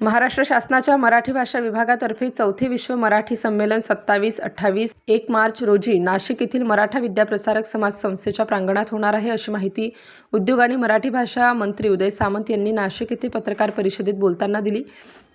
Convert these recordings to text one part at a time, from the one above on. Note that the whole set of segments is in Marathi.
महाराष्ट्र शासनाच्या मराठी भाषा विभागातर्फे चौथे विश्व मराठी संमेलन 27-28 1 मार्च रोजी नाशिक येथील मराठा विद्याप्रसारक समाज संस्थेच्या प्रांगणात होणार आहे, अशी माहिती उद्योग आणि मराठी भाषा मंत्री उदय सामंत यांनी नाशिक येथे पत्रकार परिषदेत बोलताना दिली.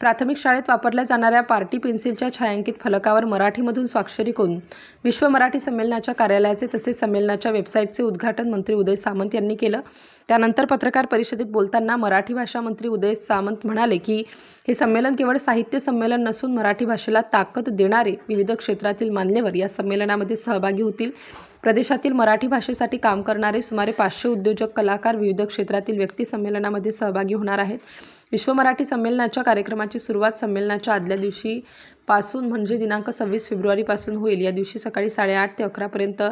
प्राथमिक शाळेत वापरल्या जाणाऱ्या पार्टी पेन्सिलच्या छायांकित फलकावर मराठीमधून स्वाक्षरी करून विश्व मराठी संमेलनाच्या कार्यालयाचे तसेच संमेलनाच्या वेबसाईटचे उद्घाटन मंत्री उदय सामंत यांनी केलं. त्यानंतर पत्रकार परिषदेत बोलताना मराठी भाषा मंत्री उदय सामंत म्हणाले की हे संमेलन केवळ साहित्य संमेलन नसून मराठी भाषेला ताकद देणारे विविध क्षेत्रातील मान्यवर या संमेलनामध्ये सहभागी होतील. प्रदेशातील मराठी भाषेसाठी काम करणारे सुमारे 500 उद्योजक, कलाकार, विविध क्षेत्रातील व्यक्ती संमेलनामध्ये सहभागी होणार आहेत. विश्व मराठी संमेलनाच्या कार्यक्रमाची सुरुवात संमेलनाच्या आदल्या दिवशी पासून म्हणजे दिनांक 26 फेब्रुवारीपासून होईल. या दिवशी सकाळी 8:30 ते 11 पर्यंत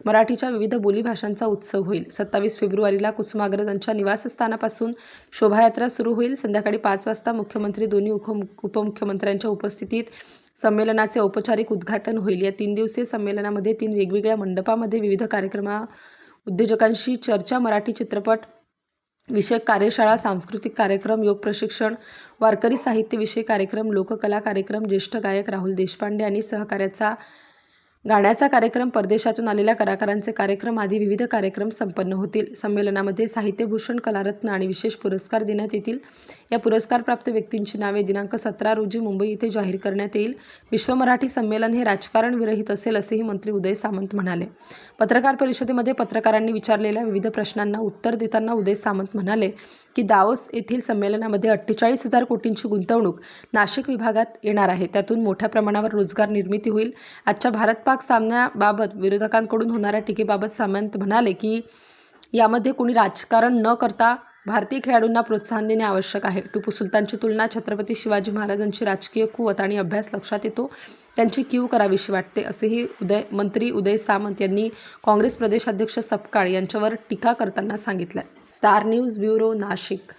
मराठीच्या विविध बोलीभाषांचा उत्सव होईल. 27 फेब्रुवारीला कुसुमाग्रजांच्या निवासस्थानापासून शोभायात्रा सुरू होईल. संध्याकाळी 5 वाजता मुख्यमंत्री, दोन्ही उपमुख्यमंत्र्यांच्या उपस्थितीत संमेलनाचे औपचारिक उद्घाटन होईल. या 3 दिवसीय संमेलनामध्ये 3 वेगवेगळ्या मंडपामध्ये विविध उद्योजकांशी चर्चा, मराठी चित्रपट विषयक कार्यशाळा, सांस्कृतिक कार्यक्रम, योग प्रशिक्षण, वारकरी साहित्य विषयक कार्यक्रम, लोककला कार्यक्रम, ज्येष्ठ गायक राहुल देशपांडे आणि सहकार्याचा गाण्याचा कार्यक्रम, परदेशातून आलेल्या कलाकारांचे कार्यक्रम आदी विविध कार्यक्रम संपन्न होतील. संमेलनामध्ये साहित्यभूषण, कलारत्न आणि विशेष पुरस्कार देण्यात येतील. या पुरस्कारप्राप्त व्यक्तींची नावे दिनांक 17 रोजी मुंबई येथे जाहीर करण्यात येईल. विश्व मराठी संमेलन हे राजकारण विरहित असेल, असेही मंत्री उदय सामंत म्हणाले. पत्रकार परिषदेमध्ये पत्रकारांनी विचारलेल्या विविध प्रश्नांना उत्तर देताना उदय सामंत म्हणाले की दावोस येथील संमेलनामध्ये 48,000 कोटींची गुंतवणूक नाशिक विभागात येणार आहे. त्यातून मोठ्या प्रमाणावर रोजगार निर्मिती होईल. आजच्या भारत-पाक सामन्याबाबत विरोधकांकडून होणाऱ्या टीकेबाबत सामंत म्हणाले की यामध्ये कोणी राजकारण न करता भारतीय खेळाडूंना प्रोत्साहन देणे आवश्यक आहे. टिपू सुलतानची तुलना छत्रपती शिवाजी महाराजांची राजकीय कुवत आणि अभ्यास लक्षात येतो. त्यांची कीव करावीशी वाटते, असेही मंत्री उदय सामंत यांनी काँग्रेस प्रदेशाध्यक्ष सपकाळ यांच्यावर टीका करताना सांगितलं. Star news bureau, Nashik.